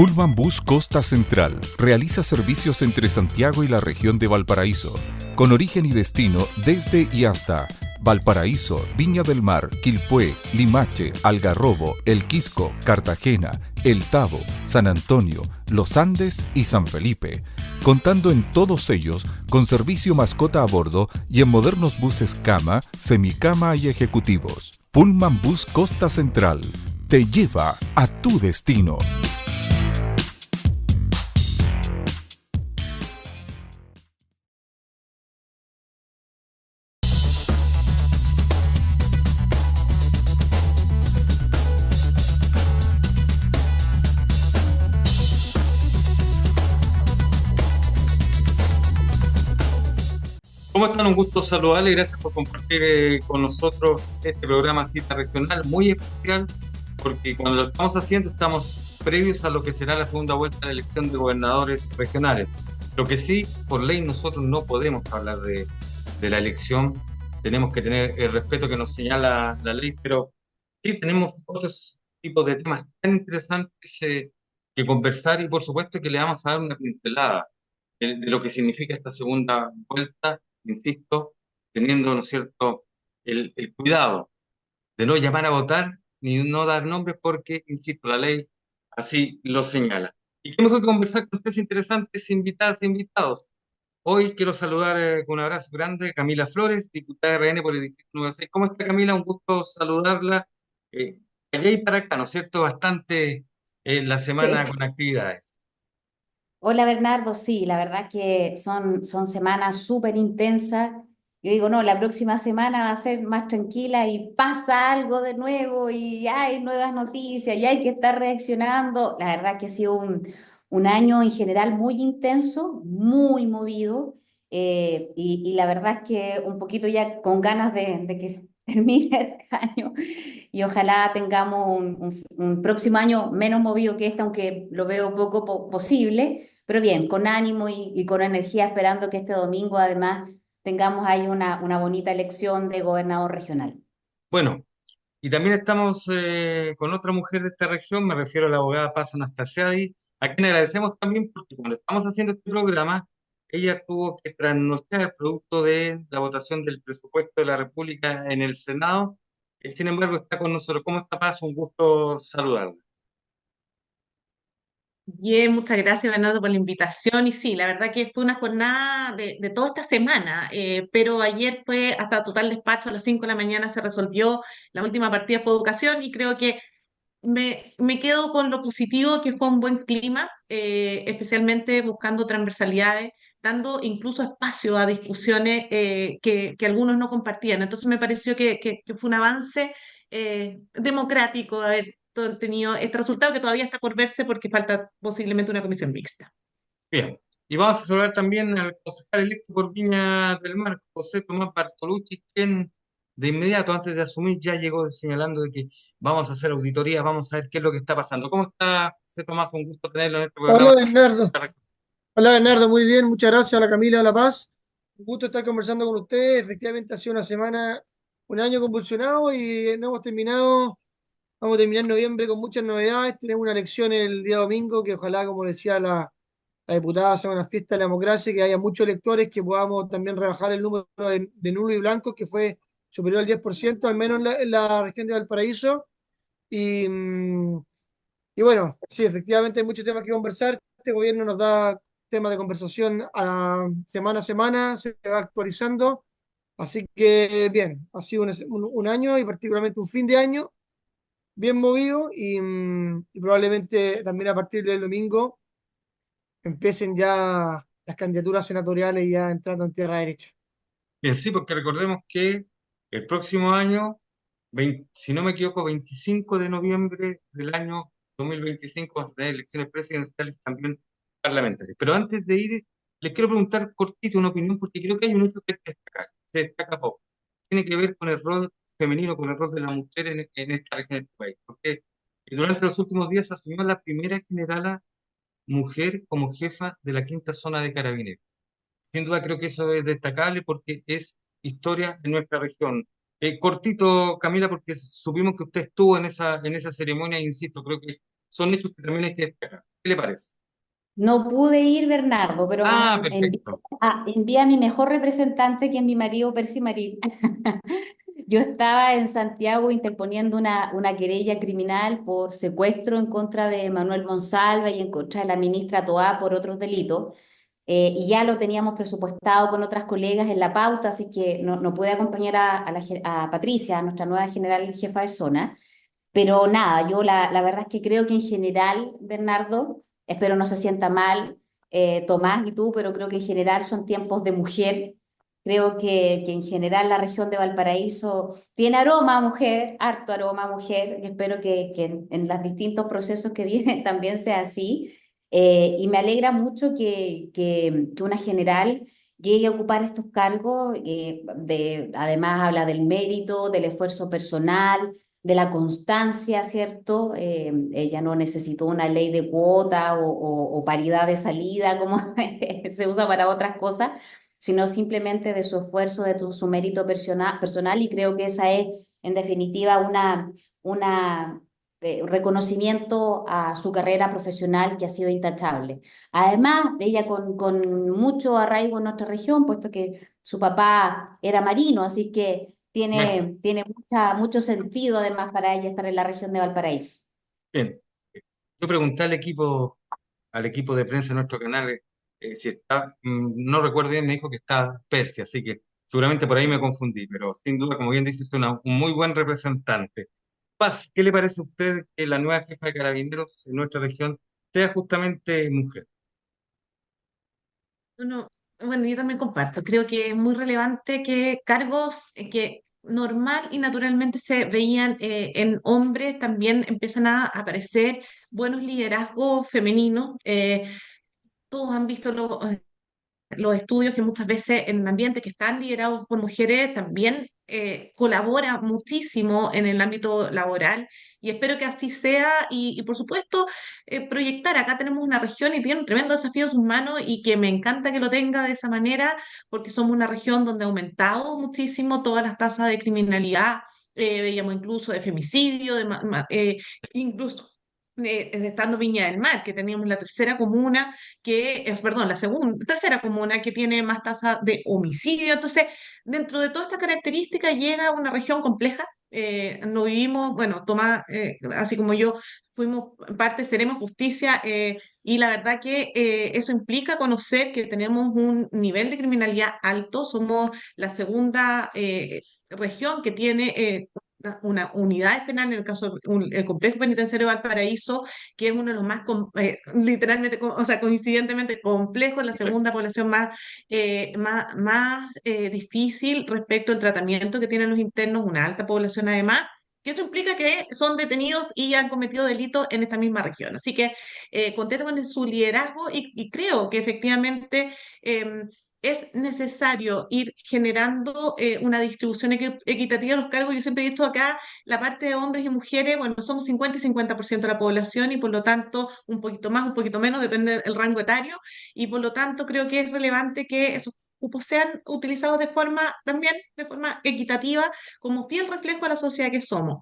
Pullman Bus Costa Central realiza servicios entre Santiago y la región de Valparaíso, con origen y destino desde y hasta Valparaíso, Viña del Mar, Quilpué, Limache, Algarrobo, El Quisco, Cartagena, El Tabo, San Antonio, Los Andes y San Felipe, contando en todos ellos con servicio mascota a bordo y en modernos buses cama, semicama y ejecutivos. Pullman Bus Costa Central te lleva a tu destino. ¿Cómo están? Un gusto saludarles y gracias por compartir con nosotros este programa Cita Regional muy especial, porque cuando lo estamos haciendo estamos previos a lo que será la segunda vuelta de la elección de gobernadores regionales. Lo que sí, por ley nosotros no podemos hablar de la elección, tenemos que tener el respeto que nos señala la ley, pero sí tenemos otros tipos de temas tan interesantes que conversar y por supuesto que le vamos a dar una pincelada de lo que significa esta segunda vuelta, insisto, teniendo, ¿no es cierto?, el cuidado de no llamar a votar ni no dar nombres porque, insisto, la ley así lo señala. Y qué mejor que conversar con tres interesantes invitadas e invitados. Hoy quiero saludar con un abrazo grande a Camila Flores, diputada RN por el Distrito número 6. ¿Cómo está, Camila? Un gusto saludarla. Allá y para acá, ¿no es cierto? Bastante la semana Sí. con actividades. Hola Bernardo, sí, la verdad que son semanas súper intensas. Yo digo, no, la próxima semana va a ser más tranquila y pasa algo de nuevo y hay nuevas noticias y hay que estar reaccionando. La verdad que ha sido un año en general muy intenso, muy movido y la verdad es que un poquito ya con ganas de que termine este año y ojalá tengamos un próximo año menos movido que este, aunque lo veo poco posible. Pero bien, con ánimo y con energía, esperando que este domingo además tengamos ahí una bonita elección de gobernador regional. Bueno, y también estamos con otra mujer de esta región, me refiero a la abogada Paz Anastasiadi, a quien agradecemos también porque cuando estamos haciendo este programa, ella tuvo que trasnochar el producto de la votación del presupuesto de la República en el Senado. Sin embargo, está con nosotros. ¿Cómo está, Paz? Un gusto saludarla. Bien, muchas gracias Bernardo por la invitación y sí, la verdad que fue una jornada de toda esta semana, pero ayer fue hasta total despacho, a las 5 de la mañana se resolvió, la última partida fue educación y creo que me quedo con lo positivo que fue un buen clima, especialmente buscando transversalidades, dando incluso espacio a discusiones que algunos no compartían. Entonces me pareció que fue un avance democrático haber tenido este resultado que todavía está por verse porque falta posiblemente una comisión mixta. Bien. Y vamos a saludar también al concejal electo por Viña del Mar, José Tomás Bartolucci, quien de inmediato, antes de asumir, ya llegó señalando de que vamos a hacer auditoría, vamos a ver qué es lo que está pasando. ¿Cómo está, José Tomás? Un gusto tenerlo en este Hola programa. Bernardo, hola Bernardo, muy bien, muchas gracias. Hola Camila, hola Paz. Un gusto estar conversando con ustedes. Efectivamente ha sido una semana, un año convulsionado y no hemos terminado. Vamos a terminar noviembre con muchas novedades. Tenemos una elección el día domingo que ojalá, como decía la diputada, sea una fiesta de la democracia, que haya muchos electores, que podamos también rebajar el número de nulos y blancos, que fue superior al 10%, al menos en la región de Valparaíso. Y, y bueno, sí, efectivamente hay muchos temas que conversar. Este gobierno nos da temas de conversación semana a semana, se va actualizando. Así que bien, ha sido un año y particularmente un fin de año bien movido y probablemente también a partir del domingo empiecen ya las candidaturas senatoriales ya entrando en tierra derecha. Bien, sí, porque recordemos que el próximo año, si no me equivoco, 25 de noviembre del año 2025 vamos a tener elecciones presidenciales y también parlamentarias. Pero antes de ir, les quiero preguntar cortito una opinión, porque creo que hay un hecho que hay que destacar, se destaca poco. Tiene que ver con el rol femenino, con el rol de la mujer en esta región de este país. Porque durante los últimos días asumió la primera generala mujer como jefa de la quinta zona de Carabineros. Sin duda creo que eso es destacable porque es historia en nuestra región. Cortito, Camila, porque supimos que usted estuvo en esa ceremonia, e insisto, creo que son hechos que también hay que destacar. ¿Qué le parece? No pude ir, Bernardo, Ah, pero perfecto. envía a mi mejor representante, que es mi marido Percy Marín. Yo estaba en Santiago interponiendo una querella criminal por secuestro en contra de Manuel Monsalve y en contra de la ministra Toá por otros delitos. Y ya lo teníamos presupuestado con otras colegas en la pauta, así que no pude acompañar a Patricia, a nuestra nueva general jefa de zona. Pero nada, yo la verdad es que creo que en general, Bernardo, espero no se sienta mal, Tomás y tú, pero creo que en general son tiempos de mujer. Creo que en general la región de Valparaíso tiene aroma a mujer, harto aroma a mujer, y espero que en los distintos procesos que vienen también sea así. Y me alegra mucho que una general llegue a ocupar estos cargos. Además habla del mérito, del esfuerzo personal, de la constancia, ¿cierto? Ella no necesitó una ley de cuota o paridad de salida, como se usa para otras cosas, sino simplemente de su esfuerzo, de su mérito personal, y creo que esa es, en definitiva, una reconocimiento a su carrera profesional que ha sido intachable. Además, ella con mucho arraigo en nuestra región, puesto que su papá era marino, así que Bueno, tiene mucho sentido además para ella estar en la región de Valparaíso. bien. Yo pregunté al equipo de prensa de nuestro canal, si está, no recuerdo bien, me dijo que está Persia, así que seguramente por ahí me confundí, pero sin duda, como bien dices, es un muy buen representante. Paz, ¿qué le parece a usted que la nueva jefa de carabineros en nuestra región sea justamente mujer? Bueno, bueno, yo también comparto. Creo que es muy relevante que cargos que normal y naturalmente se veían en hombres también empiezan a aparecer buenos liderazgos femeninos. Todos han visto los estudios que muchas veces en ambientes que están liderados por mujeres también colabora muchísimo en el ámbito laboral y espero que así sea y por supuesto proyectar, acá tenemos una región y tiene un tremendo desafío en sus manos y que me encanta que lo tenga de esa manera porque somos una región donde ha aumentado muchísimo todas las tasas de criminalidad, veíamos incluso de femicidio, incluso estando Viña del Mar, que teníamos la tercera comuna perdón, la segunda, tercera comuna que tiene más tasa de homicidio. Entonces, dentro de toda esta característica llega una región compleja. No vivimos, bueno, Tomás, así como yo, fuimos parte, seremos justicia, y la verdad que eso implica conocer que tenemos un nivel de criminalidad alto, somos la segunda región que tiene una unidad penal, en el caso del complejo penitenciario de Valparaíso, que es uno de los más, literalmente, o sea, coincidentemente complejos, la segunda población más difícil respecto al tratamiento que tienen los internos, una alta población además, que eso implica que son detenidos y han cometido delitos en esta misma región. Así que contento con su liderazgo y creo que efectivamente es necesario ir generando una distribución equitativa de los cargos. Yo siempre he visto acá la parte de hombres y mujeres, bueno, somos 50 y 50% de la población y por lo tanto un poquito más, un poquito menos, depende del rango etario, y por lo tanto creo que es relevante que esos cupos sean utilizados también de forma equitativa, como fiel reflejo de la sociedad que somos.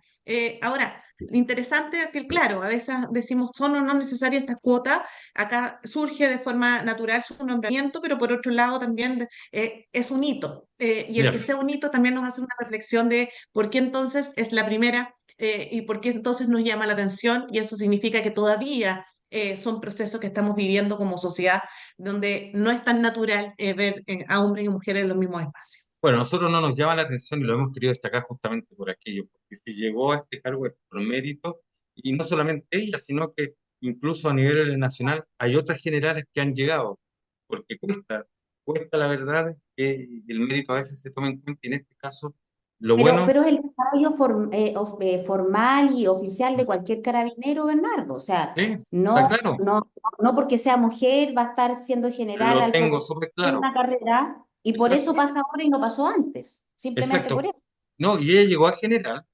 Ahora, lo interesante es que, claro, a veces decimos son o no necesarias estas cuotas, acá surge de forma natural su nombramiento, pero por otro lado también es un hito, y el Ya. que sea un hito también nos hace una reflexión de por qué entonces es la primera y por qué entonces nos llama la atención, y eso significa que todavía son procesos que estamos viviendo como sociedad donde no es tan natural ver a hombres y mujeres en los mismos espacios. Bueno, a nosotros no nos llama la atención y lo hemos querido destacar justamente por aquello, porque si llegó a este cargo es por mérito, y no solamente ella, sino que incluso a nivel nacional hay otras generales que han llegado, porque cuesta la verdad que el mérito a veces se toma en cuenta, y en este caso, lo bueno, Pero es el desarrollo formal y oficial de cualquier carabinero, Bernardo. O sea, sí, está no, claro, no, no porque sea mujer va a estar siendo general lo al tengo poco súper tiempo claro, una carrera, y por eso exacto, pasa ahora y no pasó antes. Simplemente por exacto. eso. No, y ella llegó a general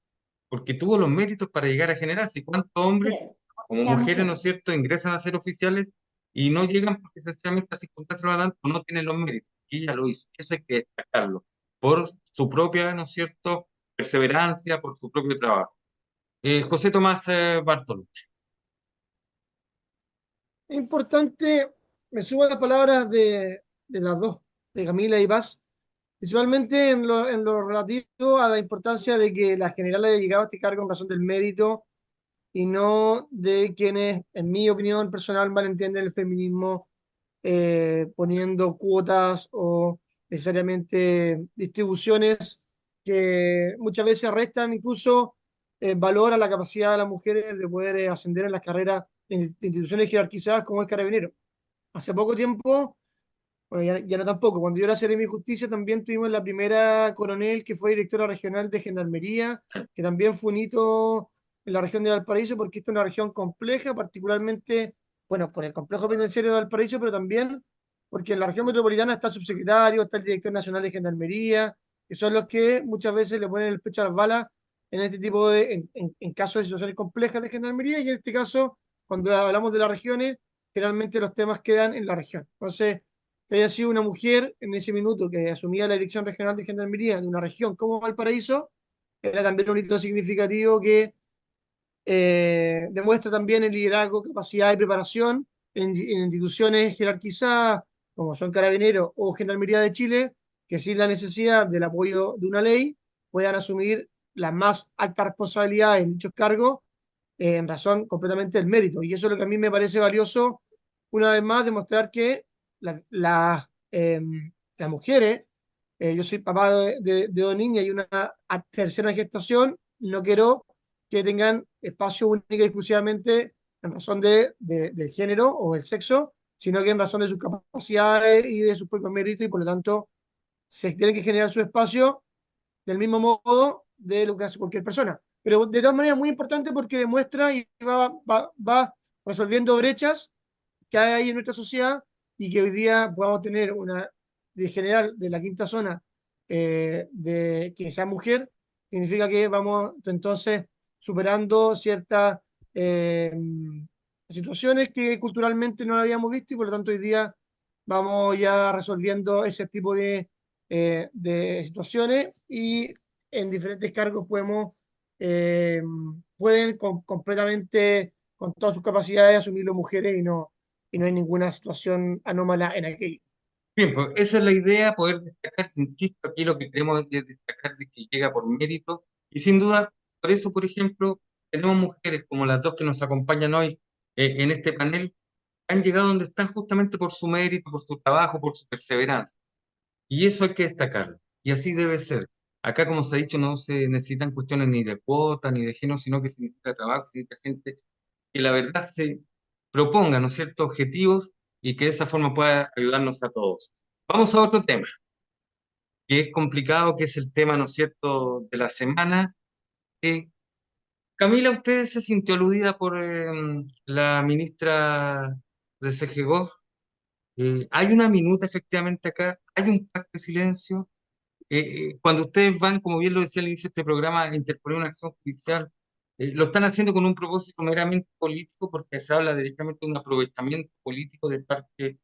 porque tuvo los méritos para llegar a general. Si cuántos Así hombres es, como sea mujeres, ¿no mujer. es cierto?, ingresan a ser oficiales y no llegan porque sencillamente las circunstancias lo dan o no tienen los méritos. Y ella lo hizo. Eso hay que destacarlo. Por su propia, ¿no es cierto?, perseverancia, por su propio trabajo. José Tomás Bartolo. Es importante, me sumo a las palabras de las dos, de Camila y Paz, principalmente en lo relativo a la importancia de que la general haya llegado a este cargo en razón del mérito y no de quienes, en mi opinión personal, malentienden el feminismo poniendo cuotas o necesariamente distribuciones que muchas veces restan incluso valor a la capacidad de las mujeres de poder ascender en las carreras en instituciones jerarquizadas como es Carabinero. Hace poco tiempo, bueno, ya no tampoco, cuando yo era Seremi de Justicia también tuvimos la primera coronel que fue directora regional de Gendarmería, que también fue un hito en la región de Valparaíso, porque esta es una región compleja, particularmente, bueno, por el complejo penitenciario de Valparaíso, pero también porque en la región metropolitana está el subsecretario, está el director nacional de Gendarmería, que son los que muchas veces le ponen el pecho a las balas en este tipo de, en casos de situaciones complejas de Gendarmería, y en este caso, cuando hablamos de las regiones, generalmente los temas quedan en la región. Entonces, que haya sido una mujer en ese minuto que asumía la dirección regional de Gendarmería de una región como Valparaíso, era también un hito significativo que demuestra también el liderazgo, capacidad y preparación en instituciones jerarquizadas como son Carabineros o Gendarmería de Chile, que sin la necesidad del apoyo de una ley puedan asumir las más altas responsabilidades en dichos cargos en razón completamente del mérito. Y eso es lo que a mí me parece valioso, una vez más, demostrar que las mujeres, yo soy papá de dos niñas y una tercera gestación, no quiero que tengan espacio único y exclusivamente en razón del género o del sexo, sino que en razón de sus capacidades y de sus propios méritos, y por lo tanto se tienen que generar su espacio del mismo modo de lo que hace cualquier persona. Pero de todas maneras muy importante porque demuestra y va resolviendo brechas que hay ahí en nuestra sociedad, y que hoy día podamos tener una de general de la quinta zona de que sea mujer, significa que vamos entonces superando ciertas situaciones que culturalmente no habíamos visto, y por lo tanto hoy día vamos ya resolviendo ese tipo de situaciones, y en diferentes cargos eh, pueden completamente, con todas sus capacidades, asumirlo mujeres, y no hay ninguna situación anómala en aquello. Bien, pues esa es la idea, poder destacar, insisto, aquí lo que queremos es destacar de que llega por mérito, y sin duda, por eso, por ejemplo, tenemos mujeres como las dos que nos acompañan hoy en este panel, han llegado donde están justamente por su mérito, por su trabajo, por su perseverancia. Y eso hay que destacarlo. Y así debe ser. Acá, como se ha dicho, no se necesitan cuestiones ni de cuota, ni de género, sino que se necesita trabajo, se necesita gente que la verdad se proponga, ¿no es cierto?, objetivos, y que de esa forma pueda ayudarnos a todos. Vamos a otro tema, que es complicado, que es el tema, ¿no es cierto?, de la semana. Eh, Camila, ¿usted se sintió aludida por la ministra de CGO? Hay una minuta efectivamente acá, hay un pacto de silencio. Cuando ustedes van, como bien lo decía al inicio de este programa, a interponer una acción judicial, lo están haciendo con un propósito meramente político, porque se habla directamente de un aprovechamiento político de parte de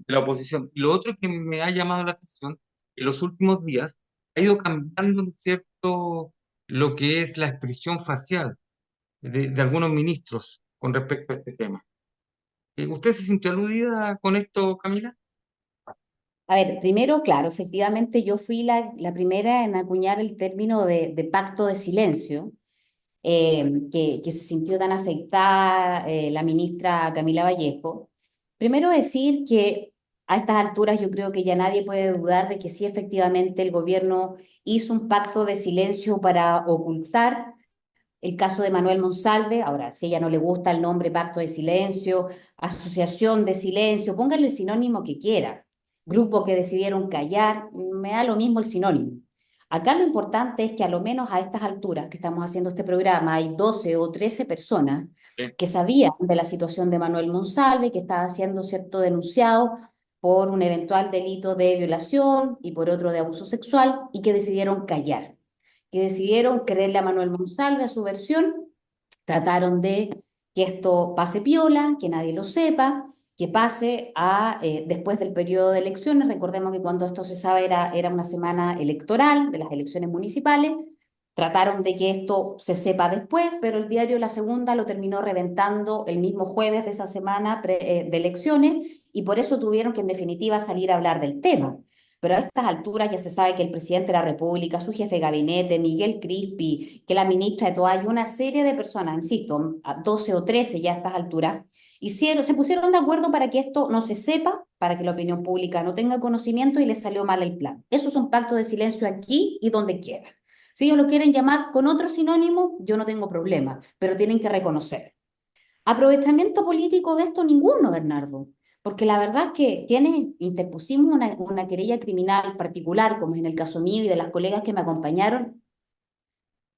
la oposición. Y lo otro que me ha llamado la atención, en los últimos días ha ido cambiando, ¿no es cierto?, lo que es la expresión facial de algunos ministros con respecto a este tema. ¿Usted se sintió aludida con esto, Camila? A ver, primero, claro, efectivamente yo fui la primera en acuñar el término de pacto de silencio, que se sintió tan afectada la ministra Camila Vallejo. Primero decir que a estas alturas yo creo que ya nadie puede dudar de que sí, efectivamente el gobierno hizo un pacto de silencio para ocultar el caso de Manuel Monsalve. Ahora, si a ella no le gusta el nombre pacto de silencio, asociación de silencio, pónganle el sinónimo que quiera. Grupo que decidieron callar, me da lo mismo el sinónimo. Acá lo importante es que a lo menos a estas alturas que estamos haciendo este programa hay 12 o 13 personas Sí. que sabían de la situación de Manuel Monsalve, que estaba siendo cierto denunciado por un eventual delito de violación y por otro de abuso sexual, y que decidieron callar, que decidieron creerle a Manuel Monsalve a su versión. Trataron de que esto pase piola, que nadie lo sepa, que pase a después del periodo de elecciones. Recordemos que cuando esto se sabe era una semana electoral de las elecciones municipales, Trataron de que esto se sepa después, pero el diario La Segunda lo terminó reventando el mismo jueves de esa semana de elecciones y por eso tuvieron que en definitiva salir a hablar del tema. Pero a estas alturas ya se sabe que el presidente de la República, su jefe de gabinete, Miguel Crispi, que la ministra de Toalla y una serie de personas, insisto, a 12 o 13 ya a estas alturas, se pusieron de acuerdo para que esto no se sepa, para que la opinión pública no tenga conocimiento y les salió mal el plan. Eso es un pacto de silencio aquí y donde quiera. Si ellos lo quieren llamar con otro sinónimo, yo no tengo problema, pero tienen que reconocer. Aprovechamiento político de esto ninguno, Bernardo, porque la verdad es que quienes interpusimos una querella criminal particular, como es en el caso mío y de las colegas que me acompañaron,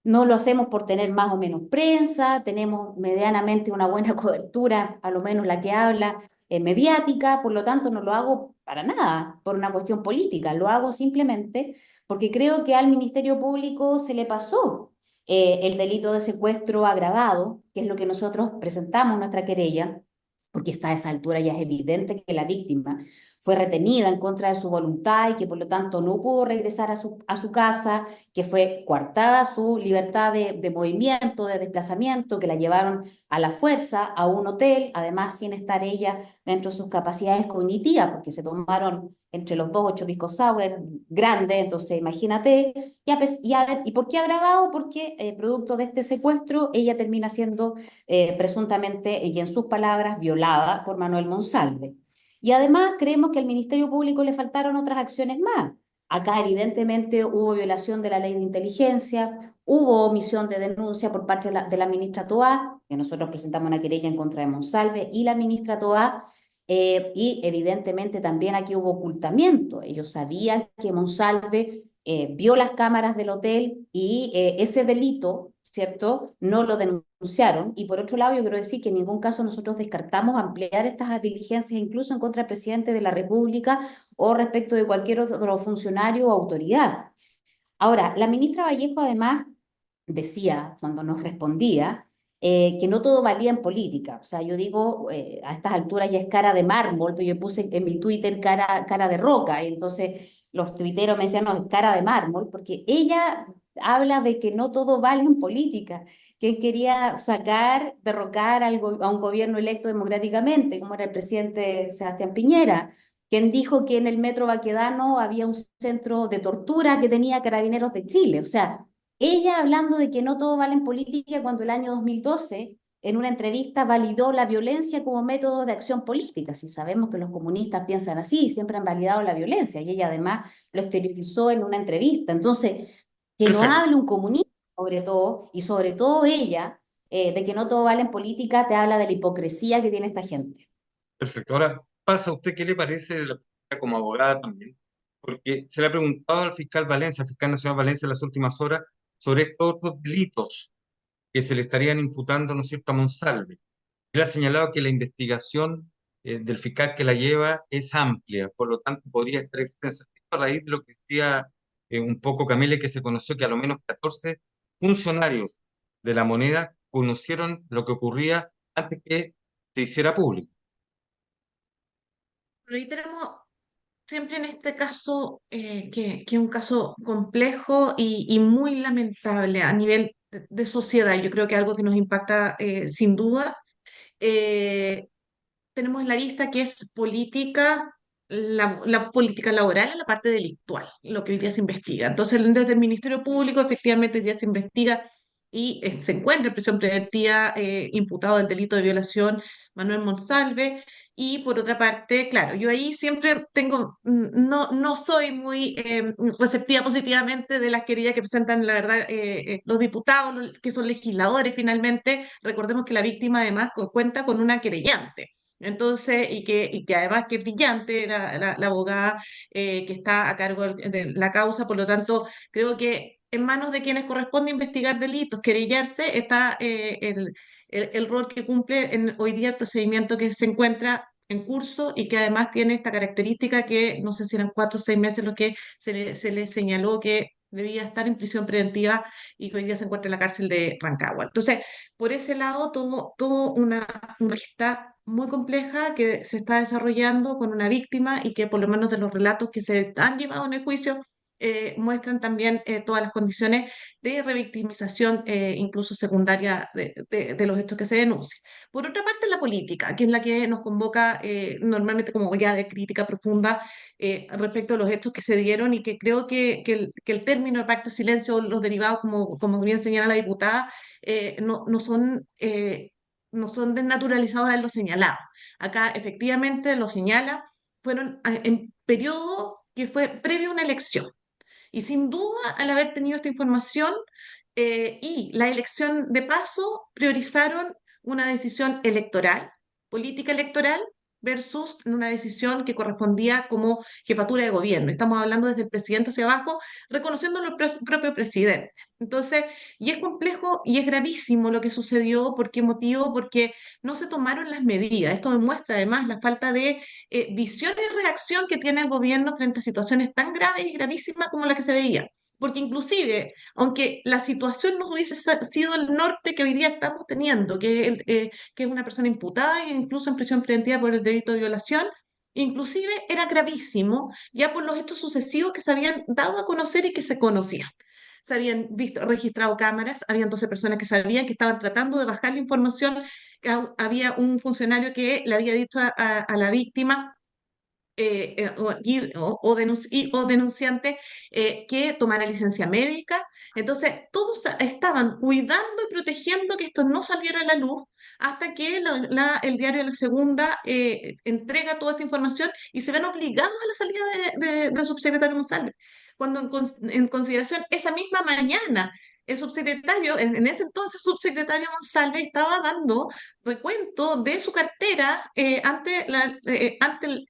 no lo hacemos por tener más o menos prensa, tenemos medianamente una buena cobertura, a lo menos la que habla, mediática, por lo tanto no lo hago para nada por una cuestión política, lo hago simplemente porque creo que al Ministerio Público se le pasó el delito de secuestro agravado, que es lo que nosotros presentamos en nuestra querella, porque está a esa altura ya es evidente que la víctima fue retenida en contra de su voluntad y que por lo tanto no pudo regresar a su casa, que fue coartada su libertad de movimiento, de desplazamiento, que la llevaron a la fuerza a un hotel, además sin estar ella dentro de sus capacidades cognitivas, porque se tomaron entre los dos ocho pisco sour grandes, entonces imagínate, ¿y por qué agravado? Porque producto de este secuestro ella termina siendo presuntamente, y en sus palabras, violada por Manuel Monsalve. Y además creemos que al Ministerio Público le faltaron otras acciones más. Acá evidentemente hubo violación de la ley de inteligencia, hubo omisión de denuncia por parte de la ministra Toá, que nosotros presentamos una querella en contra de Monsalve y la ministra Toá, y evidentemente también aquí hubo ocultamiento. Ellos sabían que Monsalve vio las cámaras del hotel y ese delito, ¿cierto? No lo denunciaron. Y por otro lado, yo quiero decir que en ningún caso nosotros descartamos ampliar estas diligencias incluso en contra del presidente de la República o respecto de cualquier otro funcionario o autoridad. Ahora, la ministra Vallejo además decía, cuando nos respondía, que no todo valía en política. O sea, yo digo, a estas alturas ya es cara de mármol, pero yo puse en mi Twitter cara de roca, y entonces los tuiteros me decían, no, es cara de mármol, porque ella habla de que no todo vale en política, que quería sacar, derrocar a un gobierno electo democráticamente, como era el presidente Sebastián Piñera, quien dijo que en el Metro Baquedano había un centro de tortura que tenía Carabineros de Chile. O sea, ella hablando de que no todo vale en política cuando el año 2012 en una entrevista validó la violencia como método de acción política. Si sabemos que los comunistas piensan así, siempre han validado la violencia y ella además lo exteriorizó en una entrevista. Entonces, que nos Perfecto, hable un comunista sobre todo, y sobre todo ella, de que no todo vale en política, te habla de la hipocresía que tiene esta gente. perfecto. Ahora, pasa a usted, ¿qué le parece de la política como abogada también? Porque se le ha preguntado al fiscal Valencia, al fiscal nacional Valencia en las últimas horas, sobre estos otros delitos que se le estarían imputando, ¿no es cierto?, a Monsalve. Él ha señalado que la investigación del fiscal que la lleva es amplia, por lo tanto podría estar extensa. A raíz de lo que decía un poco Camila, que se conoció que a lo menos 14 funcionarios de la moneda conocieron lo que ocurría antes que se hiciera público. Pero ahí tenemos siempre en este caso, que es un caso complejo y muy lamentable a nivel de sociedad. Yo creo que algo que nos impacta sin duda. Eh, Tenemos la lista que es política, la política laboral en la parte delictual, lo que hoy día se investiga. Entonces, desde el Ministerio Público, efectivamente, ya se investiga y se encuentra en prisión preventiva imputado del delito de violación Manuel Monsalve. Y por otra parte, claro, yo ahí siempre tengo, no soy muy receptiva positivamente de las querellas que presentan, la verdad, los diputados, que son legisladores finalmente. Recordemos que la víctima además cuenta con una querellante. Entonces, y que además que es brillante la abogada que está a cargo de la causa, por lo tanto, creo que en manos de quienes corresponde investigar delitos, querellarse, está el rol que cumple hoy día el procedimiento que se encuentra en curso y que además tiene esta característica que no sé si eran 4 o 6 meses lo que se le señaló que debía estar en prisión preventiva y que hoy día se encuentra en la cárcel de Rancagua. Entonces, por ese lado, todo una lista muy compleja que se está desarrollando con una víctima y que por lo menos de los relatos que se han llevado en el juicio, muestran también todas las condiciones de revictimización, incluso secundaria, de los hechos que se denuncian. Por otra parte, la política, que es la que nos convoca normalmente como ya de crítica profunda respecto a los hechos que se dieron y que creo que el término de pacto de silencio, los derivados, como bien señala la diputada, no son desnaturalizados en lo señalado. Acá efectivamente lo señala, fueron en periodo que fue previo a una elección. Y sin duda, al haber tenido esta información y la elección de paso, priorizaron una decisión electoral, política electoral, versus una decisión que correspondía como jefatura de gobierno. Estamos hablando desde el presidente hacia abajo, reconociendo al propio presidente. Entonces, y es complejo y es gravísimo lo que sucedió. ¿Por qué motivo? Porque no se tomaron las medidas. Esto demuestra además la falta de visión y reacción que tiene el gobierno frente a situaciones tan graves y gravísimas como la que se veía. Porque inclusive, aunque la situación no hubiese sido el norte que hoy día estamos teniendo, que es una persona imputada e incluso en prisión preventiva por el delito de violación, inclusive era gravísimo ya por los hechos sucesivos que se habían dado a conocer y que se conocían. Se habían registrado cámaras, habían 12 personas que sabían que estaban tratando de bajar la información, que había un funcionario que le había dicho a la víctima o denunciante que tomara licencia médica. Entonces, todos estaban cuidando y protegiendo que esto no saliera a la luz hasta que el diario La Segunda entrega toda esta información y se ven obligados a la salida del subsecretario Monsalve. Cuando en consideración esa misma mañana el subsecretario, en ese entonces subsecretario Monsalve, estaba dando recuento de su cartera ante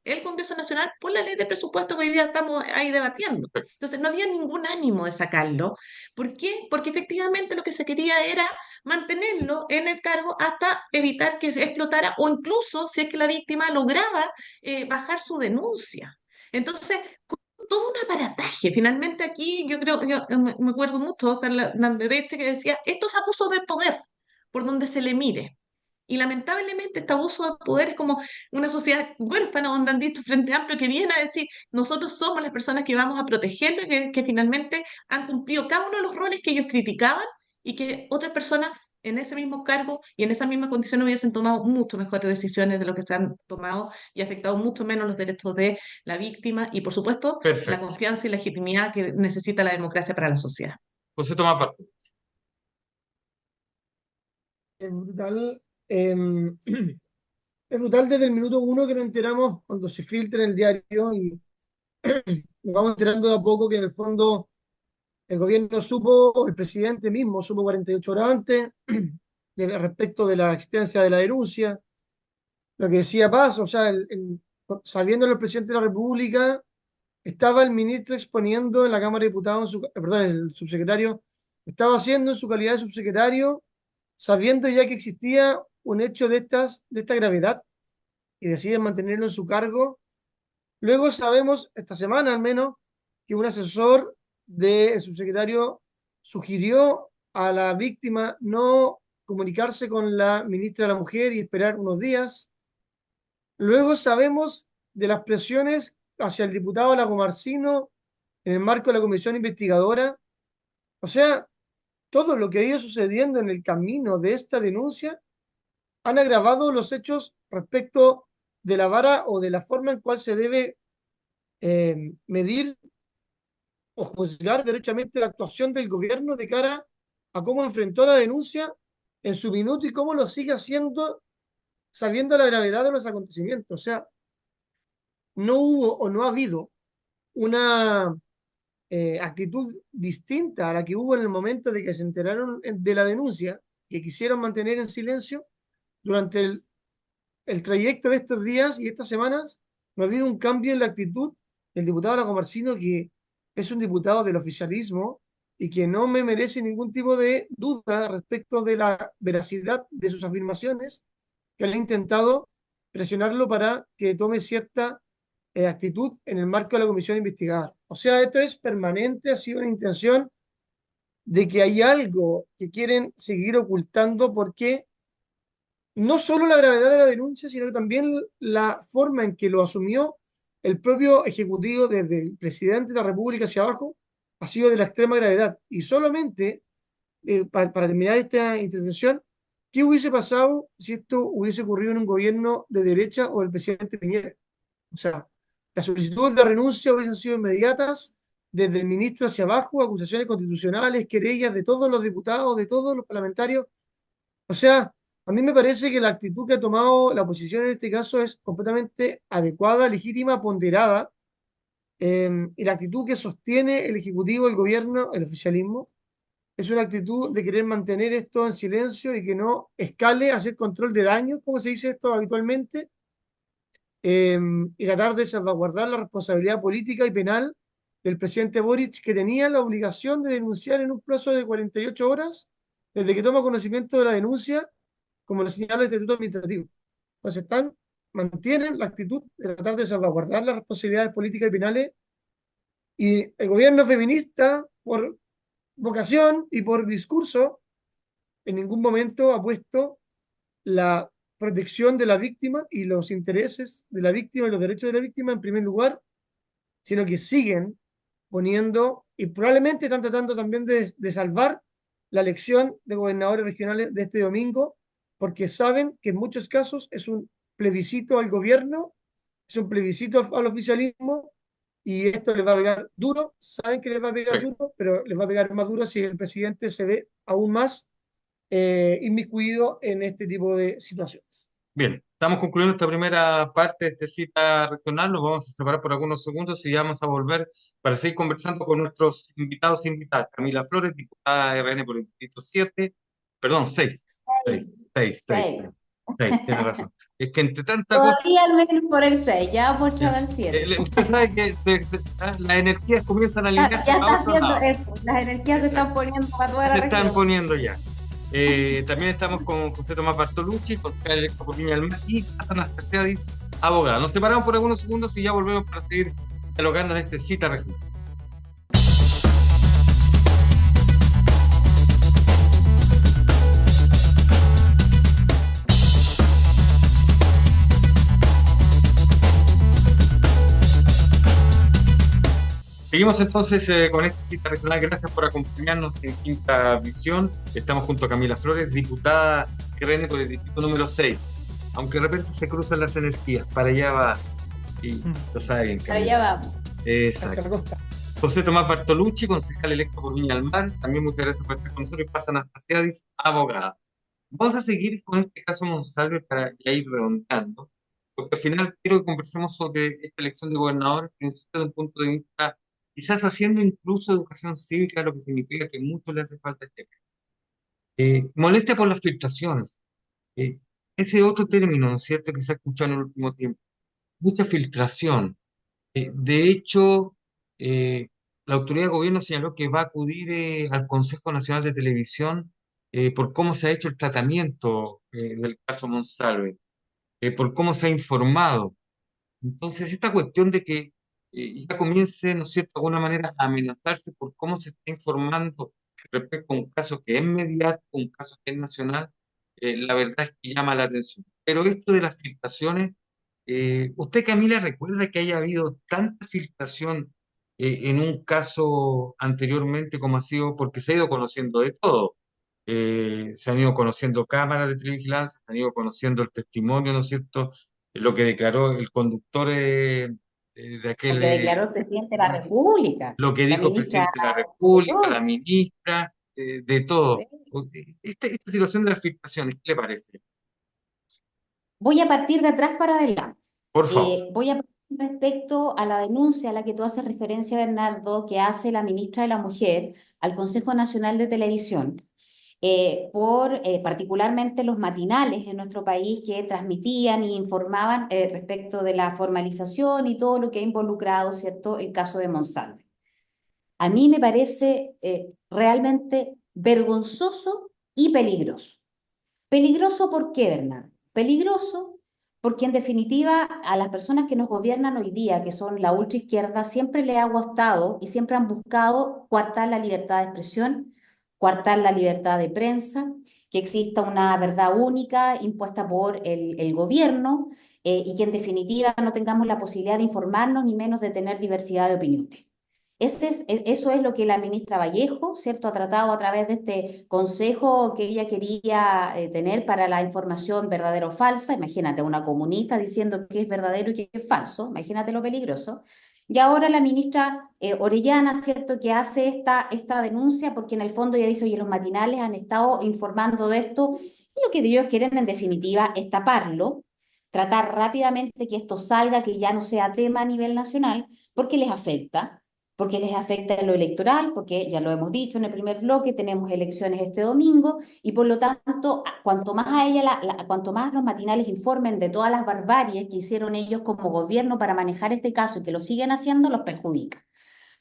el Congreso Nacional por la ley de presupuesto que hoy día estamos ahí debatiendo. Entonces no había ningún ánimo de sacarlo. ¿Por qué? Porque efectivamente lo que se quería era mantenerlo en el cargo hasta evitar que se explotara o incluso si es que la víctima lograba bajar su denuncia. Entonces, todo un aparataje. Finalmente aquí yo creo, yo me acuerdo mucho de Oscar Landerete que decía, esto es abuso de poder, por donde se le mire. Y lamentablemente este abuso de poder es como una sociedad huérfana, donde han dicho Frente Amplio, que viene a decir, nosotros somos las personas que vamos a protegerlo y que finalmente han cumplido cada uno de los roles que ellos criticaban y que otras personas en ese mismo cargo y en esas mismas condiciones hubiesen tomado mucho mejores decisiones de lo que se han tomado y afectado mucho menos los derechos de la víctima y, por supuesto, la Perfecto. confianza y legitimidad que necesita la democracia para la sociedad. José Tomás Pardo. Es brutal. Es brutal desde el minuto uno que nos enteramos cuando se filtra en el diario y nos vamos enterando de a poco que en el fondo el gobierno supo, el presidente mismo supo 48 horas antes respecto de la existencia de la denuncia, lo que decía Paz, o sea, sabiendo el presidente de la República, estaba el ministro exponiendo en la Cámara de Diputados, perdón, el subsecretario, estaba haciendo en su calidad de subsecretario, sabiendo ya que existía un hecho de esta gravedad y deciden mantenerlo en su cargo. Luego sabemos, esta semana al menos, que un asesor del subsecretario sugirió a la víctima no comunicarse con la ministra de la Mujer y esperar unos días. Luego sabemos de las presiones hacia el diputado Lagomarsino en el marco de la comisión investigadora. O sea, todo lo que ha ido sucediendo en el camino de esta denuncia han agravado los hechos respecto de la vara o de la forma en cual se debe medir o juzgar derechamente la actuación del gobierno de cara a cómo enfrentó la denuncia en su minuto y cómo lo sigue haciendo sabiendo la gravedad de los acontecimientos. O sea, no hubo o no ha habido una actitud distinta a la que hubo en el momento de que se enteraron de la denuncia, que quisieron mantener en silencio durante el trayecto de estos días y estas semanas. No ha habido un cambio en la actitud del diputado Lagomarsino, que es un diputado del oficialismo y que no me merece ningún tipo de duda respecto de la veracidad de sus afirmaciones, que han intentado presionarlo para que tome cierta actitud en el marco de la comisión investigadora. O sea, esto es permanente, ha sido una intención de que hay algo que quieren seguir ocultando, porque no solo la gravedad de la denuncia, sino que también la forma en que lo asumió el propio Ejecutivo, desde el presidente de la República hacia abajo, ha sido de la extrema gravedad. Y solamente, para terminar esta intervención, ¿qué hubiese pasado si esto hubiese ocurrido en un gobierno de derecha o del presidente Piñera? O sea, las solicitudes de renuncia hubiesen sido inmediatas, desde el ministro hacia abajo, acusaciones constitucionales, querellas de todos los diputados, de todos los parlamentarios. O sea, a mí me parece que la actitud que ha tomado la oposición en este caso es completamente adecuada, legítima, ponderada, y la actitud que sostiene el Ejecutivo, el gobierno, el oficialismo, es una actitud de querer mantener esto en silencio y que no escale a hacer control de daños, como se dice esto habitualmente, y tratar de salvaguardar la responsabilidad política y penal del presidente Boric, que tenía la obligación de denunciar en un plazo de 48 horas desde que toma conocimiento de la denuncia, como lo señala el Estatuto Administrativo. Entonces, mantienen la actitud de tratar de salvaguardar las responsabilidades políticas y penales, y el gobierno feminista, por vocación y por discurso, en ningún momento ha puesto la protección de la víctima y los intereses de la víctima y los derechos de la víctima en primer lugar, sino que siguen poniendo, y probablemente están tratando también de salvar la elección de gobernadores regionales de este domingo, porque saben que en muchos casos es un plebiscito al gobierno, es un plebiscito al oficialismo, y esto les va a pegar duro, saben que les va a pegar Perfecto. duro, pero les va a pegar más duro si el presidente se ve aún más inmiscuido en este tipo de situaciones. Bien, estamos concluyendo esta primera parte de esta cita regional. Nos vamos a separar por algunos segundos y ya vamos a volver para seguir conversando con nuestros invitados e invitadas. Camila Flores, diputada RN por el distrito 7, perdón, 6, 6, 6, 6, Seis. 6, tiene razón. Es que entre tanta cosa, Todavía al menos por el 6, ya vamos a echar ya, al 7. usted sabe que las energías comienzan a alinearse Ya para estás otro viendo lado. eso, las energías se están poniendo para toda la Se están región. poniendo ya. También estamos con José Tomás Bartolucci, concejal electo por Viña del Mar, y Anastasia Díaz, abogada. Nos separamos por algunos segundos y ya volvemos para seguir dialogando en este cita regional. Seguimos entonces con esta cita regional. Gracias por acompañarnos en Quinta Visión. Estamos junto a Camila Flores, diputada RN por el distrito número 6. Aunque de repente se cruzan las energías, para allá va. Y lo saben, Para allá vamos. Hacia la exacto. costa. José Tomás Bartolucci, concejal electo por Viña del Mar. También muchas gracias por estar con nosotros. Y pasa Anastasia Díaz, abogada. Vamos a seguir con este caso Monsalve para ya ir redondeando, porque al final quiero que conversemos sobre esta elección de gobernador, que desde un punto de vista, quizás haciendo incluso educación cívica, lo que significa que mucho le hace falta a este país. Molestia por las filtraciones. Eh, Ese otro término, ¿no es cierto?, que se ha escuchado en el último tiempo. Mucha filtración. De hecho, la autoridad de gobierno señaló que va a acudir al Consejo Nacional de Televisión por cómo se ha hecho el tratamiento del caso Monsalve, por cómo se ha informado. Entonces, esta cuestión de que ya comience, ¿no es cierto?, de alguna manera a amenazarse por cómo se está informando respecto a un caso que es mediático, un caso que es nacional, la verdad es que llama la atención. Pero esto de las filtraciones, ¿usted, Camila, recuerda que haya habido tanta filtración en un caso anteriormente como ha sido? Porque se ha ido conociendo de todo. Se han ido conociendo cámaras de televigilancia, se han ido conociendo el testimonio, ¿no es cierto? Lo que declaró el conductor de Lo aquel, que declaró el presidente de la República, lo que la dijo el ministra presidente de la del República, la Interior. ministra, de todo. Esta situación de las filtraciones, ¿qué le parece? Voy a partir de atrás para adelante. Por favor. Voy a partir respecto a la denuncia a la que tú haces referencia, Bernardo, que hace la ministra de la Mujer al Consejo Nacional de Televisión, por particularmente los matinales en nuestro país que transmitían e informaban respecto de la formalización y todo lo que ha involucrado, ¿cierto?, el caso de Monsalve. A mí me parece realmente vergonzoso y peligroso. Peligroso, ¿por qué, Bernardo? Peligroso porque en definitiva a las personas que nos gobiernan hoy día, que son la ultraizquierda, siempre les ha gustado y siempre han buscado coartar la libertad de expresión, coartar la libertad de prensa, que exista una verdad única impuesta por el gobierno, y que en definitiva no tengamos la posibilidad de informarnos ni menos de tener diversidad de opiniones. Eso es lo que la ministra Vallejo, ¿cierto?, ha tratado a través de este consejo que ella quería tener para la información verdadera o falsa. Imagínate, una comunista diciendo que es verdadero y que es falso. Imagínate lo peligroso. Y ahora la ministra Orellana, ¿cierto?, que hace esta denuncia porque en el fondo ella dice, oye, los matinales han estado informando de esto y lo que ellos quieren en definitiva es taparlo, tratar rápidamente que esto salga, que ya no sea tema a nivel nacional, porque les afecta lo electoral, porque ya lo hemos dicho en el primer bloque, tenemos elecciones este domingo y por lo tanto, cuanto más a ella, cuanto más los matinales informen de todas las barbaries que hicieron ellos como gobierno para manejar este caso y que lo siguen haciendo, los perjudica.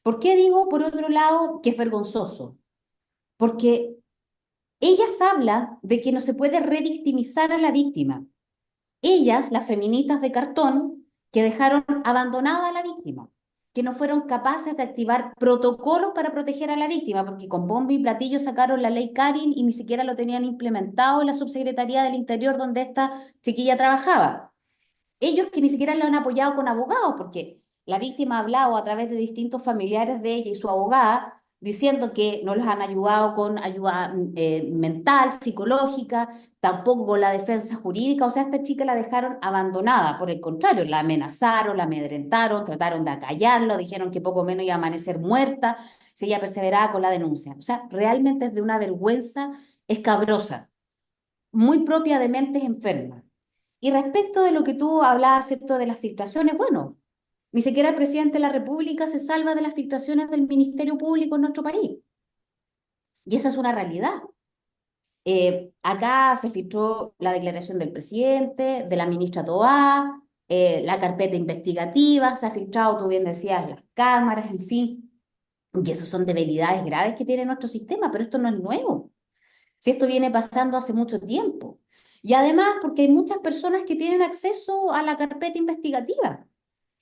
¿Por qué digo, por otro lado, que es vergonzoso? Porque ellas hablan de que no se puede revictimizar a la víctima. Ellas, las feministas de cartón, que dejaron abandonada a la víctima, que no fueron capaces de activar protocolos para proteger a la víctima, porque con bombo y platillo sacaron la ley Karin y ni siquiera lo tenían implementado en la Subsecretaría del Interior donde esta chiquilla trabajaba. Ellos que ni siquiera lo han apoyado con abogados, porque la víctima ha hablado a través de distintos familiares de ella y su abogada, diciendo que no los han ayudado con ayuda mental, psicológica, tampoco con la defensa jurídica. O sea, a esta chica la dejaron abandonada, por el contrario, la amenazaron, la amedrentaron, trataron de acallarlo, dijeron que poco menos iba a amanecer muerta si ella perseveraba con la denuncia. O sea, realmente es de una vergüenza escabrosa, muy propia de mentes enfermas. Y respecto de lo que tú hablabas, ¿cierto?, de las filtraciones, bueno, ni siquiera el presidente de la República se salva de las filtraciones del Ministerio Público en nuestro país. Y esa es una realidad. Acá se filtró la declaración del presidente, de la ministra Toá, la carpeta investigativa, se ha filtrado, tú bien decías, las cámaras, en fin. Y esas son debilidades graves que tiene nuestro sistema, pero esto no es nuevo. Si esto viene pasando hace mucho tiempo. Y además porque hay muchas personas que tienen acceso a la carpeta investigativa.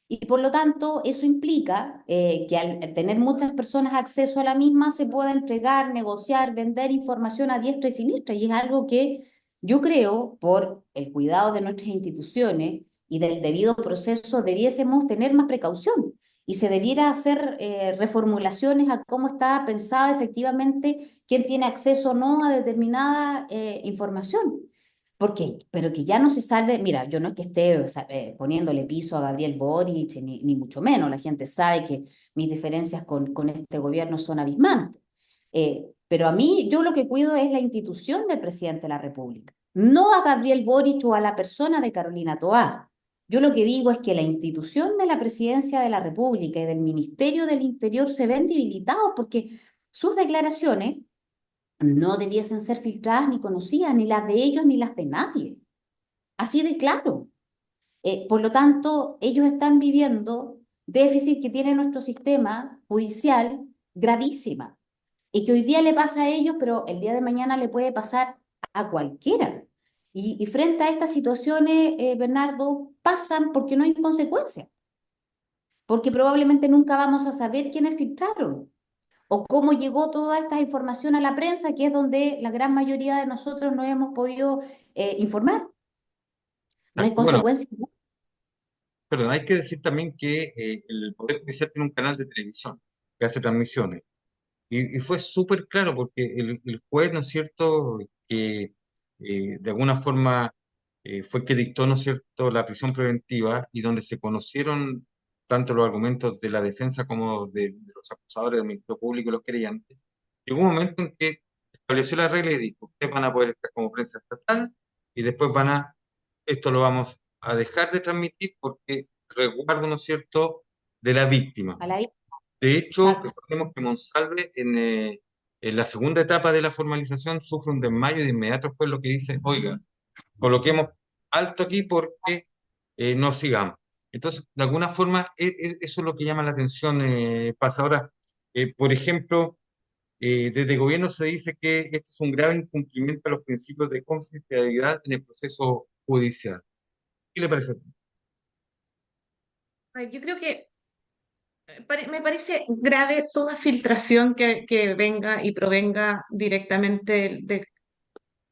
Y por lo tanto, eso implica que al tener muchas personas acceso a la misma, se pueda entregar, negociar, vender información a diestra y siniestra. Y es algo que yo creo, por el cuidado de nuestras instituciones y del debido proceso, debiésemos tener más precaución. Y se debiera hacer reformulaciones a cómo está pensada efectivamente quién tiene acceso o no a determinada información. ¿Por qué? Pero que ya no se salve, mira, yo no es que esté o sea, poniéndole piso a Gabriel Boric, ni mucho menos, la gente sabe que mis diferencias con este gobierno son abismantes. Pero a mí, yo lo que cuido es la institución del presidente de la República, no a Gabriel Boric o a la persona de Carolina Toá. Yo lo que digo es que la institución de la presidencia de la República y del Ministerio del Interior se ven debilitados porque sus declaraciones no debiesen ser filtradas ni conocidas, ni las de ellos ni las de nadie. Así de claro. Por lo tanto, ellos están viviendo déficit que tiene nuestro sistema judicial gravísima y que hoy día le pasa a ellos, pero el día de mañana le puede pasar a cualquiera. Y frente a estas situaciones, Bernardo, pasan porque no hay consecuencias, porque probablemente nunca vamos a saber quiénes filtraron o cómo llegó toda esta información a la prensa, que es donde la gran mayoría de nosotros no hemos podido informar. No hay Bueno, consecuencias. perdón, hay que decir también que el Poder Judicial tiene un canal de televisión que hace transmisiones. Y fue súper claro porque el juez, ¿no es cierto?, que de alguna forma fue el que dictó, ¿no es cierto?, la prisión preventiva y donde se conocieron tanto los argumentos de la defensa como de los acusadores del Ministerio Público y los querellantes. Llegó un momento en que estableció la regla y dijo, ustedes van a poder estar como prensa estatal y después esto lo vamos a dejar de transmitir porque resguardo, ¿no es cierto?, de la víctima. A la vida. De hecho, Exacto. recordemos que Monsalve en la segunda etapa de la formalización sufre un desmayo y de inmediato fue lo que dice, oiga, coloquemos alto aquí porque no sigamos. Entonces, de alguna forma, eso es lo que llama la atención. Pasa ahora, por ejemplo, desde el gobierno se dice que este es un grave incumplimiento a los principios de confidencialidad en el proceso judicial. ¿Qué le parece? Ay, yo creo que me parece grave toda filtración que venga y provenga directamente de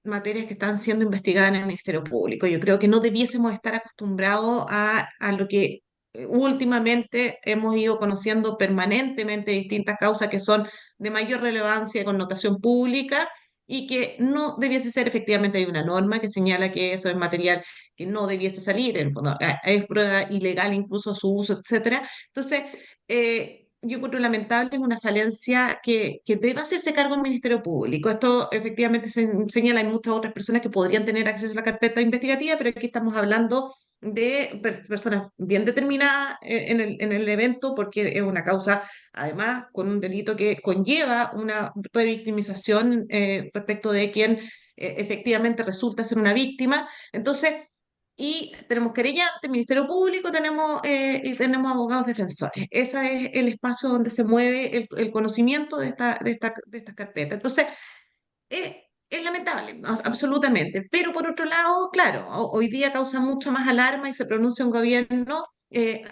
materias que están siendo investigadas en el Ministerio Público. Yo creo que no debiésemos estar acostumbrados a lo que últimamente hemos ido conociendo permanentemente distintas causas que son de mayor relevancia y connotación pública y que no debiese ser efectivamente. Hay una norma que señala que eso es material que no debiese salir, en el fondo es prueba ilegal incluso su uso, etcétera. Entonces, yo encuentro lamentable, es una falencia que debe hacerse cargo el Ministerio Público. Esto efectivamente se señala, hay muchas otras personas que podrían tener acceso a la carpeta investigativa, pero aquí estamos hablando de personas bien determinadas en el evento, porque es una causa, además, con un delito que conlleva una revictimización respecto de quien efectivamente resulta ser una víctima. Entonces, y tenemos querellantes, Ministerio Público, y tenemos abogados defensores. Ese es el espacio donde se mueve el conocimiento de esta carpeta. Entonces, es lamentable, absolutamente. Pero por otro lado, claro, hoy día causa mucho más alarma y se pronuncia un gobierno,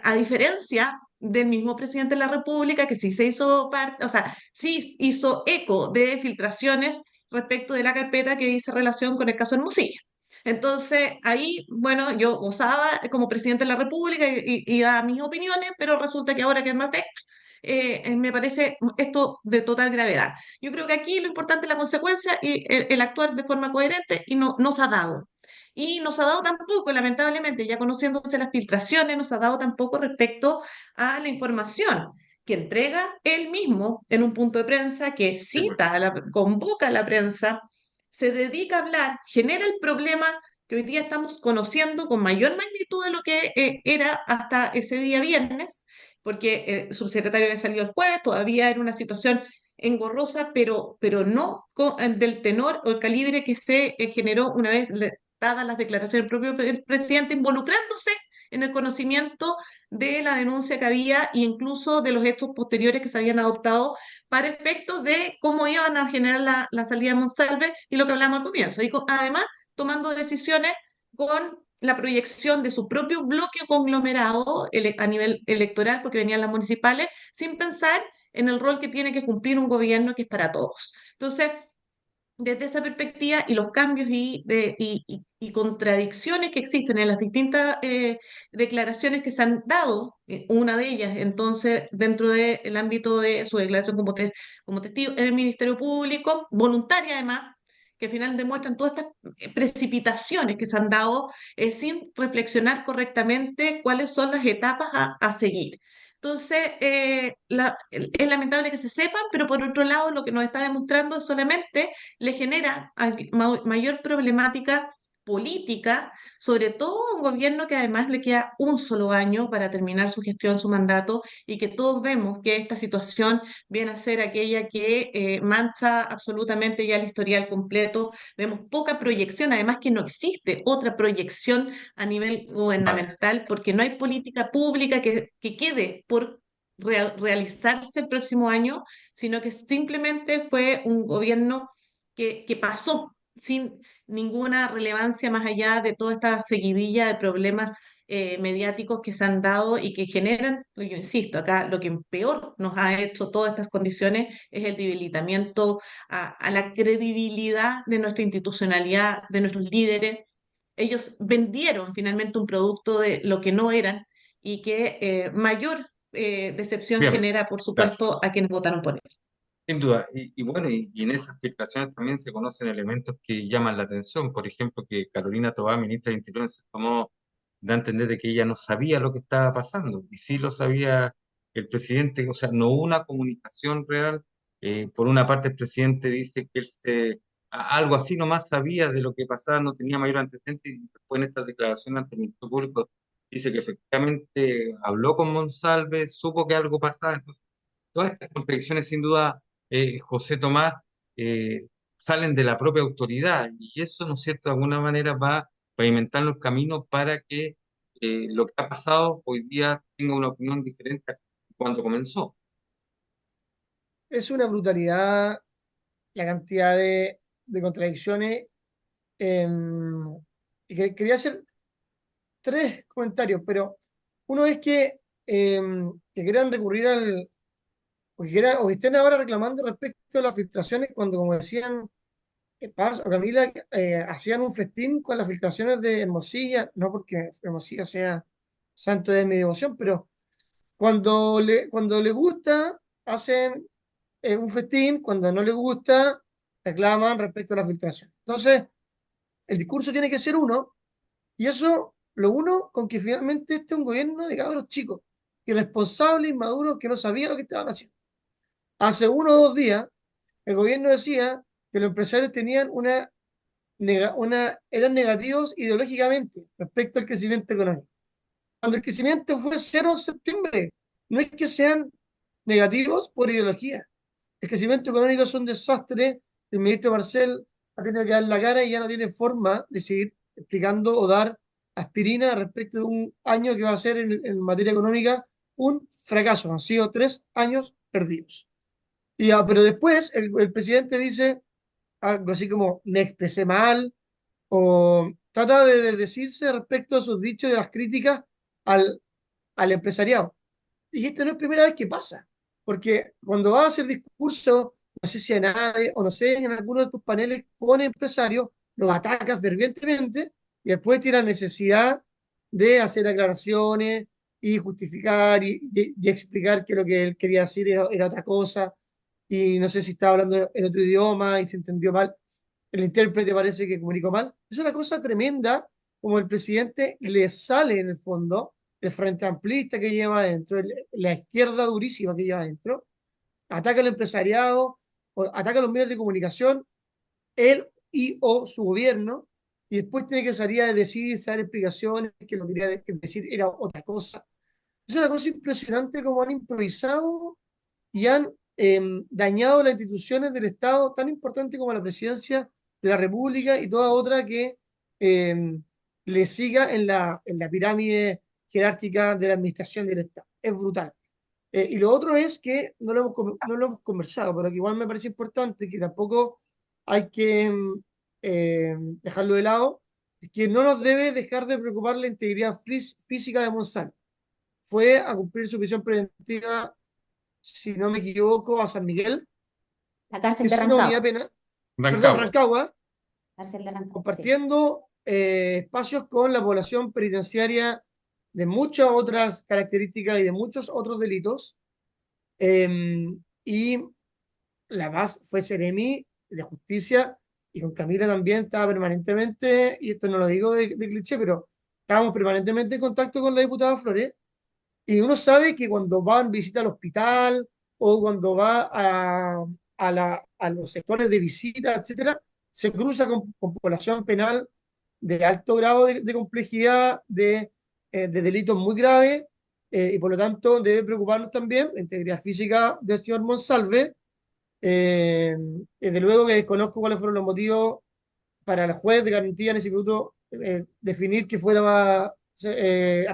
a diferencia del mismo presidente de la República, que sí se hizo parte, o sea, sí hizo eco de filtraciones respecto de la carpeta que dice relación con el caso Hermosilla. Entonces, ahí, bueno, yo gozaba como presidente de la República y daba mis opiniones, pero resulta que ahora que es más me parece esto de total gravedad. Yo creo que aquí lo importante es la consecuencia y el actuar de forma coherente y no nos ha dado. Y nos ha dado tampoco, lamentablemente, ya conociéndose las filtraciones, nos ha dado tampoco respecto a la información que entrega él mismo en un punto de prensa, que Sí, pues. convoca a la prensa, se dedica a hablar, genera el problema que hoy día estamos conociendo con mayor magnitud de lo que era hasta ese día viernes, porque el subsecretario había salido el jueves, todavía era una situación engorrosa, pero no del tenor o el calibre que se generó una vez dadas las declaraciones del propio presidente, involucrándose en el conocimiento de la denuncia que había e incluso de los hechos posteriores que se habían adoptado para efectos de cómo iban a generar la salida de Monsalve y lo que hablamos al comienzo. Y además, tomando decisiones con la proyección de su propio bloque conglomerado a nivel electoral, porque venían las municipales, sin pensar en el rol que tiene que cumplir un gobierno que es para todos. Entonces, desde esa perspectiva y los cambios y contradicciones que existen en las distintas declaraciones que se han dado, una de ellas, entonces, dentro del ámbito de su declaración como testigo en el Ministerio Público, voluntaria además, que al final demuestran todas estas precipitaciones que se han dado sin reflexionar correctamente cuáles son las etapas a seguir. Entonces, es lamentable que se sepan, pero por otro lado, lo que nos está demostrando es solamente le genera mayor problemática política, sobre todo a un gobierno que además le queda un solo año para terminar su gestión, su mandato, y que todos vemos que esta situación viene a ser aquella que mancha absolutamente ya el historial completo. Vemos poca proyección, además que no existe otra proyección a nivel Vale. gubernamental, porque no hay política pública que quede por realizarse el próximo año, sino que simplemente fue un gobierno que pasó sin ninguna relevancia más allá de toda esta seguidilla de problemas mediáticos que se han dado y que generan, yo insisto, acá lo que peor nos ha hecho todas estas condiciones es el debilitamiento a la credibilidad de nuestra institucionalidad, de nuestros líderes. Ellos vendieron finalmente un producto de lo que no eran y que mayor decepción Bien, genera, por gracias. supuesto, a quienes votaron por él. Sin duda. Y bueno, y en estas filtraciones también se conocen elementos que llaman la atención. Por ejemplo, que Carolina Toá, ministra de Interior, se tomó, da a entender de que ella no sabía lo que estaba pasando. Y sí lo sabía el presidente, o sea, no hubo una comunicación real. Por una parte, el presidente dice que él algo así nomás sabía de lo que pasaba, no tenía mayor antecedente, y después en esta declaración ante el Ministerio Público dice que efectivamente habló con Monsalve, supo que algo pasaba. Entonces, todas estas contradicciones, sin duda, José Tomás, eh, salen de la propia autoridad y eso, ¿no es cierto?, de alguna manera va a pavimentar los caminos para que lo que ha pasado hoy día tenga una opinión diferente a cuando comenzó. Es una brutalidad la cantidad de contradicciones. Y quería hacer tres comentarios, pero uno es que quieran recurrir o que estén ahora reclamando respecto a las filtraciones cuando, como decían Paz o Camila, hacían un festín con las filtraciones de Hermosilla, no porque Hermosilla sea santo de mi devoción, pero cuando le gusta, hacen un festín, cuando no le gusta, reclaman respecto a la filtración. Entonces, el discurso tiene que ser uno, y eso lo uno con que finalmente este es un gobierno de cabros chicos, irresponsables, inmaduros, que no sabían lo que estaban haciendo. Hace 1 o 2 días, el gobierno decía que los empresarios tenían eran negativos ideológicamente respecto al crecimiento económico. Cuando el crecimiento fue 0 en septiembre, no es que sean negativos por ideología. El crecimiento económico es un desastre. El ministro Marcel ha tenido que dar la cara y ya no tiene forma de seguir explicando o dar aspirina respecto de un año que va a ser en materia económica un fracaso. Han sido 3 años perdidos. Pero después el presidente dice algo así como me expresé mal o trata de decirse respecto a sus dichos de las críticas al, al empresariado. Y esto no es primera vez que pasa, porque cuando vas a hacer discurso, no sé si a nadie, o no sé, en alguno de tus paneles con empresarios, los atacas fervientemente y después tienes necesidad de hacer aclaraciones y justificar y explicar que lo que él quería decir era otra cosa y no sé si estaba hablando en otro idioma y se entendió mal. El intérprete parece que comunicó mal. Es una cosa tremenda como el presidente le sale en el fondo el frente amplista que lleva adentro, la izquierda durísima que lleva adentro, ataca al empresariado, ataca a los medios de comunicación, él y o su gobierno, y después tiene que salir a decir, dar explicaciones, que lo que quería decir era otra cosa. Es una cosa impresionante como han improvisado y han dañado las instituciones del Estado, tan importante como la presidencia de la República y toda otra que eh, le siga en la pirámide jerárquica de la administración del Estado. Es brutal. Y lo otro es que no lo hemos conversado, pero que igual me parece importante, que tampoco hay que dejarlo de lado, es que no nos debe dejar de preocupar la integridad física de Monsanto. Fue a cumplir su prisión preventiva, si no me equivoco, a San Miguel, La que cárcel de es una unidad Rancagua. penal, perdón, Rancagua. Rancagua, Cárcel de Rancagua, sí. compartiendo espacios con la población penitenciaria de muchas otras características y de muchos otros delitos. Y la Paz fue Seremi de Justicia y con Camila también estaba permanentemente, y esto no lo digo de cliché, pero estábamos permanentemente en contacto con la diputada Flores. Y uno sabe que cuando va en visita al hospital o cuando va a los sectores de visita, etcétera, se cruza con población penal de alto grado de complejidad, de delitos muy graves, y por lo tanto debe preocuparnos también la integridad física del señor Monsalve. Desde luego que desconozco cuáles fueron los motivos para el juez de garantía en ese minuto definir que fuera a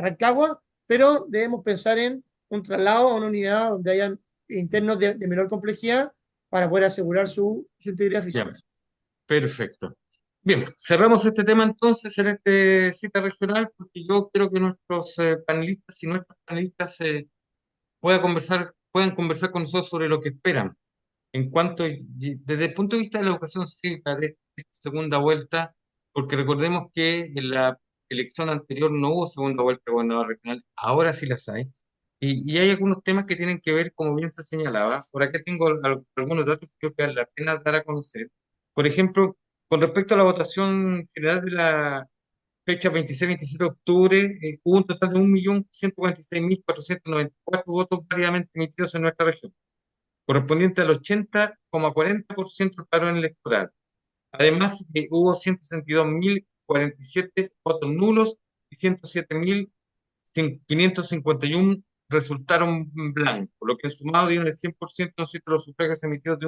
Rancagua, pero debemos pensar en un traslado a una unidad donde hayan internos de menor complejidad para poder asegurar su integridad Ya, física. perfecto. Bien, cerramos este tema entonces en este cita regional, porque yo creo que nuestros panelistas y nuestras panelistas puedan conversar con nosotros sobre lo que esperan en cuanto, desde el punto de vista de la educación cívica de esta segunda vuelta, porque recordemos que en la elección anterior no hubo segunda vuelta de gobernador regional, ahora sí las hay, y hay algunos temas que tienen que ver, como bien se señalaba. Por acá tengo algunos datos que creo que vale la pena dar a conocer. Por ejemplo, con respecto a la votación general de la fecha 26-27 de octubre, hubo un total de 1.146.494 votos válidamente emitidos en nuestra región, correspondiente al 80,40% del padrón electoral. Además, hubo 162.047 votos nulos y 107.551 resultaron blancos, lo que sumado dieron el 100% de los sufragios emitidos de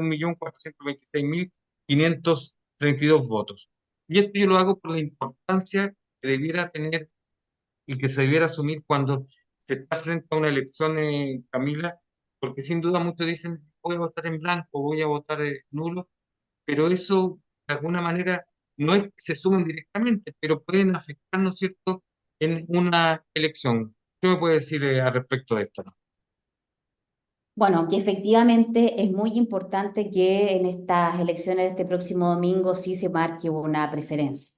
1.426.532 votos. Y esto yo lo hago por la importancia que debiera tener y que se debiera asumir cuando se está frente a una elección, Camila, porque sin duda muchos dicen, voy a votar en blanco, voy a votar nulo, pero eso de alguna manera no es que se sumen directamente, pero pueden afectar, ¿no es cierto?, en una elección. ¿Qué me puede decir al respecto de esto? Bueno, que efectivamente es muy importante que en estas elecciones de este próximo domingo sí se marque una preferencia.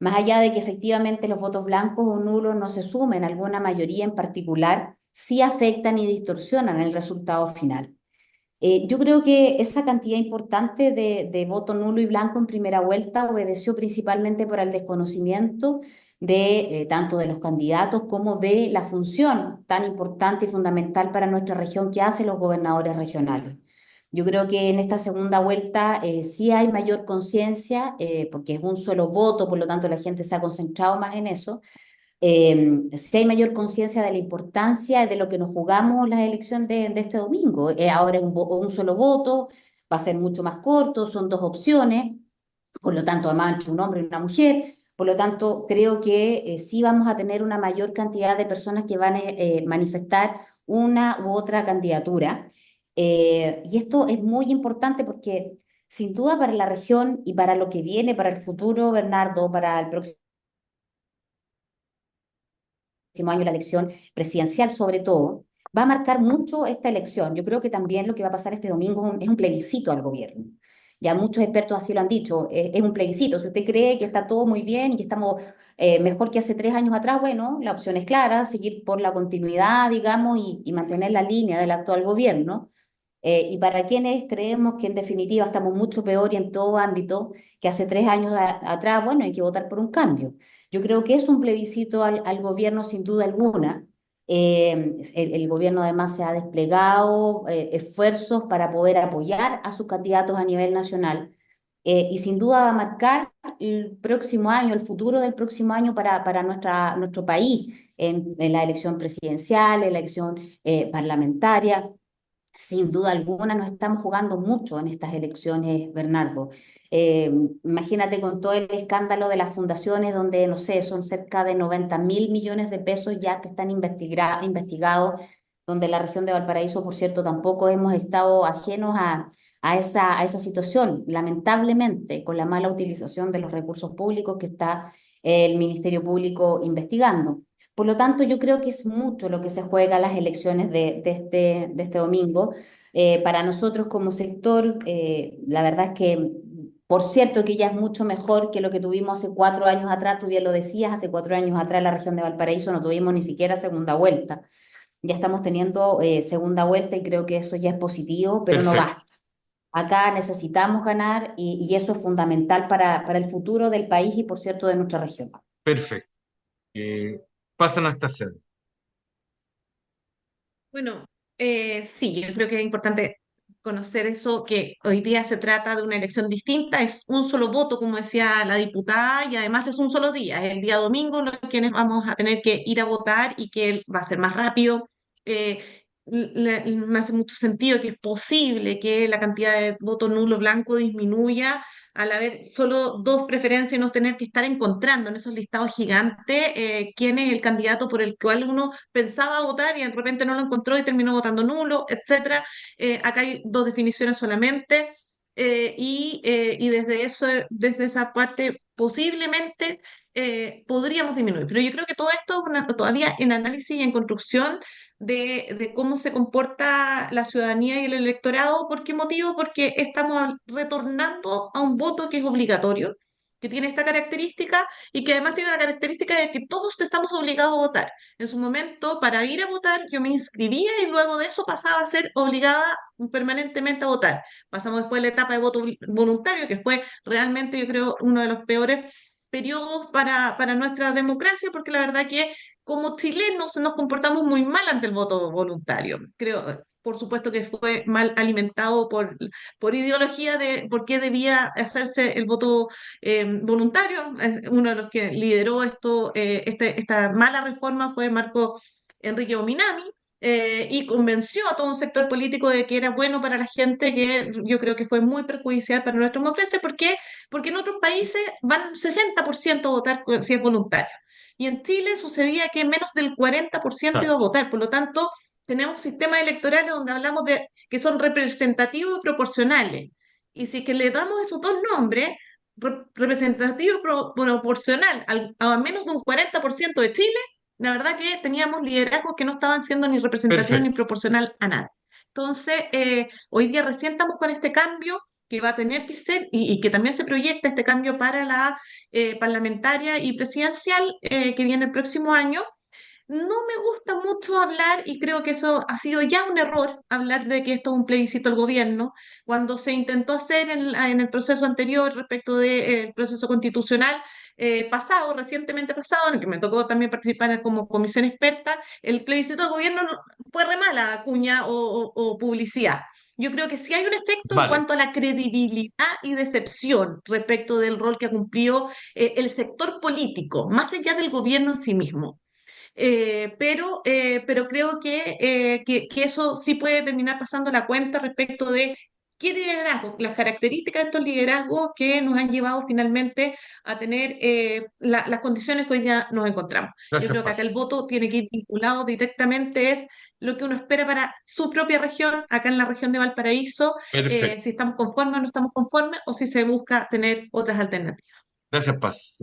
más allá de que efectivamente los votos blancos o nulos no se sumen a alguna mayoría en particular, sí afectan y distorsionan el resultado final. Yo creo que esa cantidad importante de voto nulo y blanco en primera vuelta obedeció principalmente por el desconocimiento de tanto de los candidatos como de la función tan importante y fundamental para nuestra región que hacen los gobernadores regionales. Yo creo que en esta segunda vuelta sí hay mayor conciencia, porque es un solo voto, por lo tanto la gente se ha concentrado más en eso. Si hay mayor conciencia de la importancia de lo que nos jugamos la elección de este domingo. Ahora es un solo voto, va a ser mucho más corto, son dos opciones, por lo tanto, además entre un hombre y una mujer. Por lo tanto, creo que sí vamos a tener una mayor cantidad de personas que van a manifestar una u otra candidatura. Y esto es muy importante porque, sin duda, para la región y para lo que viene, para el futuro, Bernardo, para el próximo año, la elección presidencial sobre todo, va a marcar mucho esta elección. Yo creo que también lo que va a pasar este domingo es un plebiscito al gobierno. Ya muchos expertos así lo han dicho, es un plebiscito. Si usted cree que está todo muy bien y que estamos mejor que hace 3 años atrás, bueno, la opción es clara, seguir por la continuidad, digamos, y mantener la línea del actual gobierno. Y para quienes creemos que en definitiva estamos mucho peor y en todo ámbito que hace 3 años atrás, bueno, hay que votar por un cambio. Yo creo que es un plebiscito al gobierno sin duda alguna. El gobierno además se ha desplegado esfuerzos para poder apoyar a sus candidatos a nivel nacional y sin duda va a marcar el próximo año, el futuro del próximo año para nuestro país en la elección presidencial, en la elección parlamentaria. Sin duda alguna nos estamos jugando mucho en estas elecciones, Bernardo. Eh, Imagínate con todo el escándalo de las fundaciones donde, no sé, son cerca de 90.000 millones de pesos ya que están investigados, donde la región de Valparaíso, por cierto, tampoco hemos estado ajenos a esa situación, lamentablemente, con la mala utilización de los recursos públicos que está el Ministerio Público investigando. Por lo tanto, yo creo que es mucho lo que se juega en las elecciones de este domingo. Para nosotros como sector, la verdad es que, por cierto, que ya es mucho mejor que lo que tuvimos hace 4 años atrás, tú bien lo decías, hace 4 años atrás en la región de Valparaíso no tuvimos ni siquiera segunda vuelta. Ya estamos teniendo segunda vuelta y creo que eso ya es positivo, pero no Perfecto, basta. Acá necesitamos ganar y eso es fundamental para el futuro del país y, por cierto, de nuestra región. perfecto. Eh, Pasan a esta sede. Bueno, sí, yo creo que es importante conocer eso, que hoy día se trata de una elección distinta, es un solo voto, como decía la diputada, y además es un solo día, es el día domingo los quienes vamos a tener que ir a votar y que va a ser más rápido. Me hace mucho sentido que es posible que la cantidad de voto nulo blanco disminuya al haber solo dos preferencias y no tener que estar encontrando en esos listados gigantes quién es el candidato por el cual uno pensaba votar y de repente no lo encontró y terminó votando nulo, etcétera. Acá hay dos definiciones solamente y desde eso, desde esa parte posiblemente podríamos disminuir. Pero yo creo que todo esto es todavía en análisis y en construcción de cómo se comporta la ciudadanía y el electorado. ¿Por qué motivo? Porque estamos retornando a un voto que es obligatorio, que tiene esta característica y que además tiene la característica de que todos estamos obligados a votar. En su momento, para ir a votar, yo me inscribía y luego de eso pasaba a ser obligada permanentemente a votar. Pasamos después a la etapa de voto voluntario, que fue realmente, yo creo, uno de los peores periodos para nuestra democracia, porque la verdad que como chilenos nos comportamos muy mal ante el voto voluntario. Creo, por supuesto que fue mal alimentado por ideología de por qué debía hacerse el voto voluntario. Uno de los que lideró esta mala reforma fue Marco Enrique Ominami. Y convenció a todo un sector político de que era bueno para la gente, que yo creo que fue muy perjudicial para nuestra democracia. ¿Por qué? Porque en otros países van 60% a votar si es voluntario. Y en Chile sucedía que menos del 40% iba a Exacto. votar. Por lo tanto, tenemos sistemas electorales donde hablamos de que son representativos y proporcionales. Y si que le damos esos dos nombres, representativo y proporcional, a menos de un 40% de Chile, la verdad que teníamos liderazgos que no estaban siendo ni representativos ni Perfecto. proporcional a nada. Entonces, hoy día recién estamos con este cambio. que va a tener que ser y que también se proyecta este cambio para la parlamentaria y presidencial que viene el próximo año. No me gusta mucho hablar, y creo que eso ha sido ya un error, hablar de que esto es un plebiscito al gobierno, cuando se intentó hacer en el proceso anterior respecto del proceso constitucional pasado, recientemente pasado, en el que me tocó también participar como comisión experta. El plebiscito al gobierno fue re mala cuña o publicidad. Yo creo que sí hay un efecto en Vale, cuanto a la credibilidad y decepción respecto del rol que ha cumplido el sector político, más allá del gobierno en sí mismo. Pero creo que eso sí puede terminar pasando la cuenta respecto de qué liderazgo, las características de estos liderazgos que nos han llevado finalmente a tener las condiciones que hoy día nos encontramos. Yo gracias, creo que acá el Paz. voto tiene que ir vinculado directamente, es lo que uno espera para su propia región, acá en la región de Valparaíso, Perfecto. si estamos conformes o no estamos conformes, o si se busca tener otras alternativas. Gracias, Paz.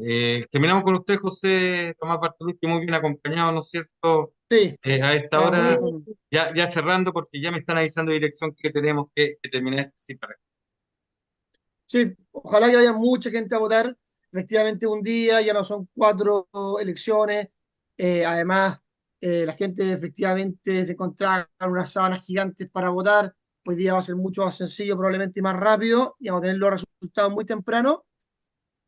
Terminamos con usted, José Tomás Bartolucci, muy bien acompañado, ¿no es cierto? Sí, A esta estamos muy hora, bien. ya cerrando, porque ya me están avisando de dirección que tenemos que terminar este cita. Sí, ojalá que haya mucha gente a votar. Efectivamente, un día ya no son 4 elecciones. Además, la gente efectivamente se encontraba con unas sábanas gigantes para votar. Hoy día va a ser mucho más sencillo, probablemente y más rápido, y vamos a tener los resultados muy temprano.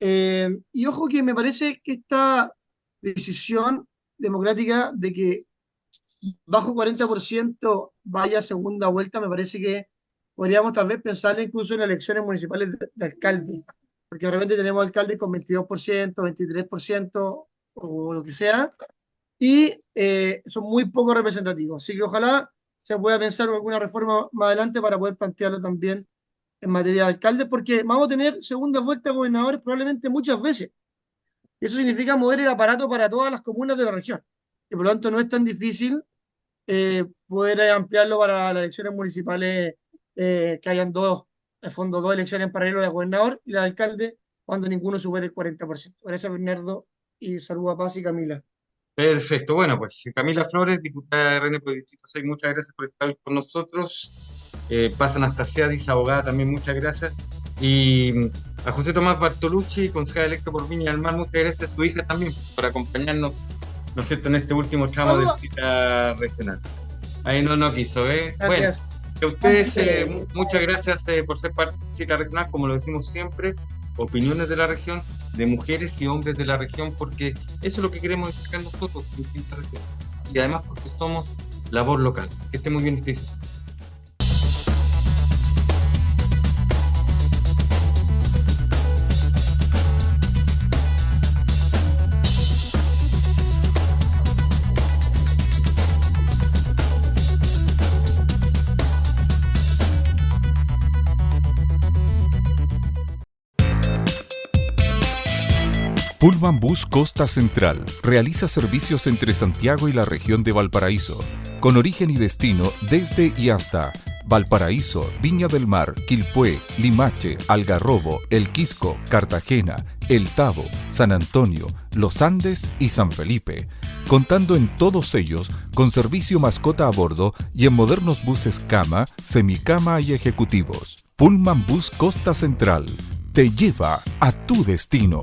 Y ojo que me parece que esta decisión democrática de que bajo 40% vaya a segunda vuelta, me parece que podríamos tal vez pensar incluso en elecciones municipales de alcalde, porque de repente tenemos alcaldes con 22%, 23% o lo que sea, y son muy poco representativos. Así que ojalá se pueda pensar en alguna reforma más adelante para poder plantearlo también en materia de alcaldes, porque vamos a tener segunda vuelta de gobernadores probablemente muchas veces. Y eso significa mover el aparato para todas las comunas de la región. Y por lo tanto no es tan difícil poder ampliarlo para las elecciones municipales, que hayan dos, en fondo, 2 elecciones en paralelo, la de gobernador y la de alcalde, cuando ninguno supere el 40%. Gracias, Bernardo, y saludos a Paz y Camila. Perfecto, bueno, pues Camila Flores, diputada de RN por el Distrito 6, muchas gracias por estar hoy con nosotros. Paz Anastasiadis, abogada, también muchas gracias. Y a José Tomás Bartolucci, concejal electo por Viña del Mar, muchas gracias a su hija también por acompañarnos, ¿no es cierto?, en este último tramo de Saludos. cita regional. Ahí no quiso, ¿eh? Bueno, Gracias. a ustedes muchas gracias por ser parte de cita regional, como lo decimos siempre, opiniones de la región, de mujeres y hombres de la región, porque eso es lo que queremos destacar nosotros en cita regional. Y además porque somos la voz local. Que esté muy bien ustedes. Pullman Bus Costa Central realiza servicios entre Santiago y la región de Valparaíso, con origen y destino desde y hasta Valparaíso, Viña del Mar, Quilpué, Limache, Algarrobo, El Quisco, Cartagena, El Tabo, San Antonio, Los Andes y San Felipe, contando en todos ellos con servicio mascota a bordo y en modernos buses cama, semicama y ejecutivos. Pullman Bus Costa Central te lleva a tu destino.